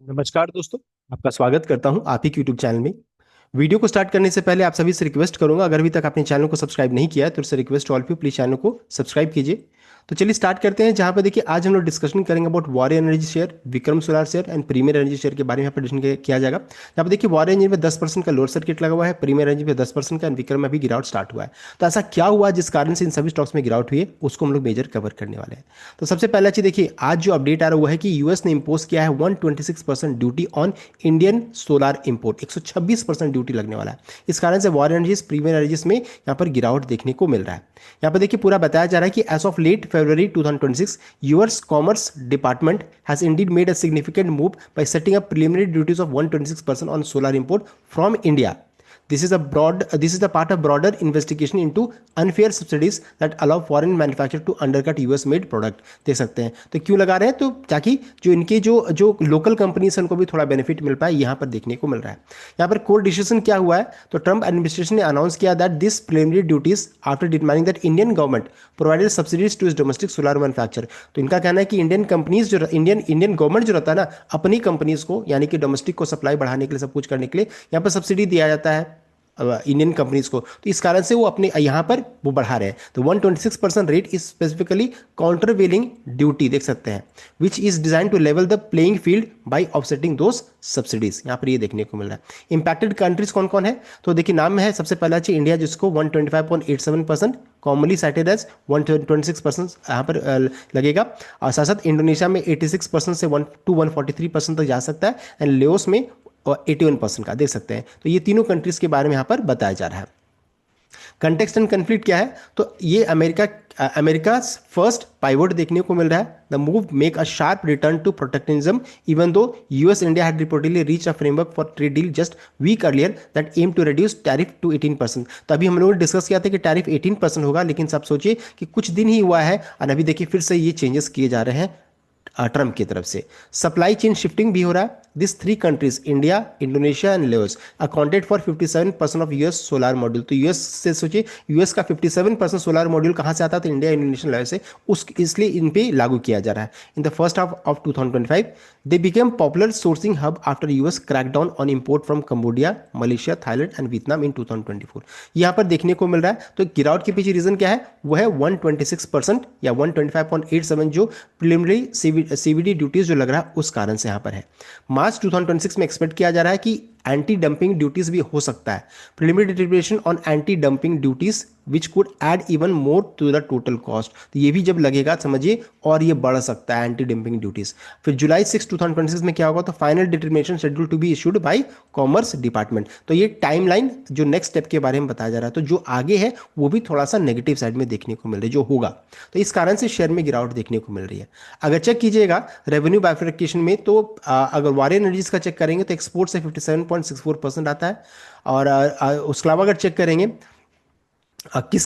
नमस्कार दोस्तों। आपका स्वागत करता हूं आप ही के यूट्यूब चैनल में। वीडियो को स्टार्ट करने से पहले आप सभी से रिक्वेस्ट करूंगा, अगर अभी तक आपने चैनल को सब्सक्राइब नहीं किया है तो रिक्वेस्ट ऑल पे प्लीज चैनल को सब्सक्राइब कीजिए। तो चलिए स्टार्ट करते हैं। जहां पर देखिए आज हम लोग डिस्कशन करेंगे about warrior energy share, Vikram solar share and premier energy share के बारे में यहाँ पर डिस्कशन किया जाएगा। यहाँ पर देखिए वारियर एनर्जी में 10% का लोअर सर्किट लगा हुआ है, प्रीमियर एनर्जी में 10% का, एंड विक्रम में भी गिरावट स्टार्ट हुआ है। तो ऐसा क्या हुआ जिस कारण से इन सभी स्टॉक्स में गिरावट हुई है, उसको हम लोग मेजर कवर करने वाले हैं। तो सबसे पहला चीज देखिए, आज जो अपडेट आ रहा है वो है कि यूएस ने इंपोज किया है 126% duty on Indian solar import. 126% duty लगने वाला है। इस कारण से वारियर एनर्जीज, प्रीमियर एनर्जीज में यहाँ पर गिरावट देखने को मिल रहा है। यहाँ पर देखिए पूरा बताया जा रहा है कि as of late February 2026 US commerce department has indeed made a significant move by setting up preliminary duties of 126% on solar import from India. This is the part of broader investigation into unfair subsidies that allow foreign manufacturer to undercut US made product। देख सकते हैं तो क्यों लगा रहे हैं, तो ताकि जो इनके जो जो लोकल कंपनीज हैं उनको भी थोड़ा बेनिफिट मिल पाए, यहाँ पर देखने को मिल रहा है। यहाँ पर कोर डिसीजन क्या हुआ है, तो ट्रंप एडमिनिस्ट्रेशन ने अनाउंस किया that this preliminary duties after determining that Indian government provided subsidies to its domestic solar manufacture. तो इनका कहना है कि इंडियन कंपनीज जो इंडियन गवर्नमेंट जो रहता है ना, अपनी कंपनीज को यानी कि डोमेस्टिक को सप्लाई बढ़ाने के लिए, सब कुछ करने के लिए यहाँ पर सब्सिडी दिया जाता है इंडियन कंपनीज को। तो इस कारण से वो अपने यहाँ पर वो बढ़ा रहे हैं। तो 126% rate is specifically countervailing duty, देख सकते हैं, which is design to level the playing field by offsetting those subsidies. यहाँ पर ये देखने को मिल रहा है। इंपैक्टेड कंट्रीज कौन कौन है, तो देखिए नाम है सबसे पहला चाहिए इंडिया, जिसको 125.87%, कॉमनली साइटेड एज 126% यहाँ पर लगेगा। और साथ साथ इंडोनेशिया में 86% से 143% तक जा सकता है, एंड लेओस में और 81% का, देख सकते हैं। तो ये तीनों कंट्रीज के बारे में यहाँ पर बताया जा रहा है। कंटेक्स्ट एंड कंफ्लिक्ट क्या है, तो ये अमेरिका फर्स्ट पाइवोट देखने को मिल रहा है। The move make a sharp return to protectionism even though US India had reportedly reach a framework for trade deal just week earlier that aim to reduce tariff to 18%। तो अभी हम लोगों ने डिस्कस किया था कि टैरिफ 18% होगा, लेकिन सब सोचिए कि कुछ दिन ही हुआ है और अभी देखिए फिर से ये चेंजेस किए जा रहे हैं ट्रम्प की तरफ से। सप्लाई चेन शिफ्टिंग भी हो रहा है। This three countries India, Indonesia and Laos accounted for 57% of US solar module. तो यूएस से सोचिए, यूएस का 57% सोलार मॉड्यूल कहां से आता है, तो इंडिया, इंडोनेशिया, लेओस से, उस इसलिए इन पे लागू किया जा रहा है। In the first half of 2025 they became popular sourcing hub after US crackdown on import from Cambodia, Malaysia, Thailand and Vietnam in 2024। यहां पर देखने को मिल रहा है। तो गिरावट के पीछे रीजन क्या है, वो है 126% या 125.87 जो प्रिलिमिनरी सीवीडी ड्यूटीज जो लग रहा है उस कारण से यहां पर है। मार्च 2026 में एक्सपेक्ट किया जा रहा है कि एंटी डंपिंग ड्यूटीज भी हो सकता है। Preliminary determination on anti dumping duties which could add even more to the total cost. तो ये भी जब लगेगा समझिए, और ये बढ़ सकता है एंटी डंपिंग ड्यूटीज। फिर जुलाई 6 2026 में क्या होगा, तो final determination schedule to be issued by commerce department. तो ये टाइमलाइन जो नेक्स्ट स्टेप के बारे में बताया जा रहा है, तो जो आगे है वो भी थोड़ा सा नेगेटिव साइड में देखने को मिल रहा है जो होगा। तो इस कारण से शेयर में गिरावट देखने को मिल रही है। अगर चेक कीजिएगा रेवेन्यू बाइफरकेशन में, तो अगर वारियर एनर्जीज का चेक करेंगे तो एक्सपोर्ट से 57.64% आता है। और उसके अलावा अगर चेक करेंगे किस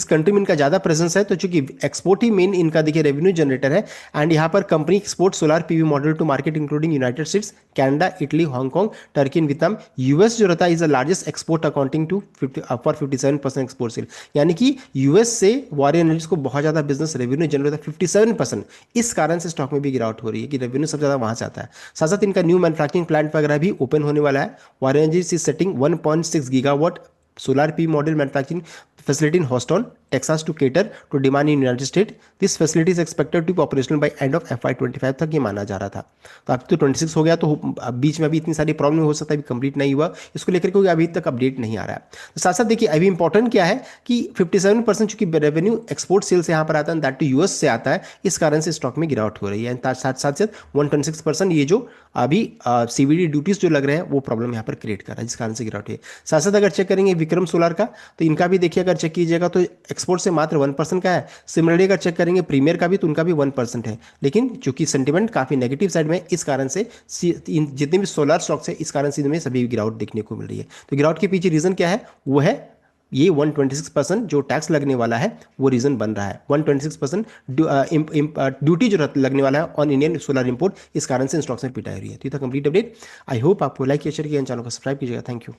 कंट्री में इनका ज़्यादा प्रेजेंस है, तो चूंकि एक्सपोर्ट ही मेन इनका देखिए रेवेन्यू जनरेटर है। एंड यहाँ पर company export solar PV model to market including United States, Canada, Italy, Hong Kong, Turkey and Vietnam. US जो रहता है is the largest export accounting to for 57% export sale, यानी कि यूएस से वारियर एनर्जीज को बहुत ज़्यादा बिजनेस रेवेन्यू जनरेट होता है 57%। इस कारण से स्टॉक में भी गिरावट हो रही है कि रेवेन्यू सबसे ज़्यादा वहाँ से आता है। साथ साथ इनका न्यू मैन्युफैक्चरिंग प्लांट वगैरह भी ओपन होने वाला है। Warrior energies is setting 1.6 gigawatt solar PV model manufacturing facility in Houston, Texas to cater to demand in United States. This facility is expected to be operational by end of FY25 तक ये माना जा रहा था। तो अब तो 26 हो गया, तो बीच में अभी इतनी सारी प्रॉब्लम हो सकता है, अभी कंप्लीट नहीं हुआ, इसको लेकर कोई अभी तक अपडेट नहीं आ रहा है। तो साथ साथ देखिए अभी इंपॉर्टेंट क्या है कि 57% चूंकि रेवेन्यू एक्सपोर्ट सेल से यहाँ पर आता है, दैट टू यूएस से आता है, इस कारण से स्टॉक में गिरावट हो रही है। साथ साथ 126% ये जो अभी सीवीडी ड्यूटीज जो लग रहे हैं वो प्रॉब्लम यहाँ पर क्रिएट कर रहा है, जिस कारण से गिरावट है। साथ साथ अगर चेक करेंगे विक्रम सोलर का, तो इनका भी देखिए अगर चेक कीजिएगा तो एक्सपोर्ट से मात्र 1% का है। सिमिलरली अगर चेक करेंगे प्रीमियर का भी, तो उनका भी 1% है। लेकिन चूंकि सेंटिमेंट काफी नेगेटिव साइड में, इस कारण से जितने भी सोलर स्टॉक्स है इस कारण से इनमें सभी गिरावट देखने को मिल रही है। तो गिरावट के पीछे रीजन क्या है, वो है ये 126% जो टैक्स लगने वाला है वो रीजन बन रहा है। 126% ड्यूटी जो लगने वाला है ऑन इंडियन सोलर इंपोर्ट, इस कारण से स्टॉक्स में पिटाई रही है। तो ये था कंप्लीट अपडेट। आई होप आपको लाइक किया, शेयर किया, चैनल को सब्सक्राइब कीजिएगा। Thank you.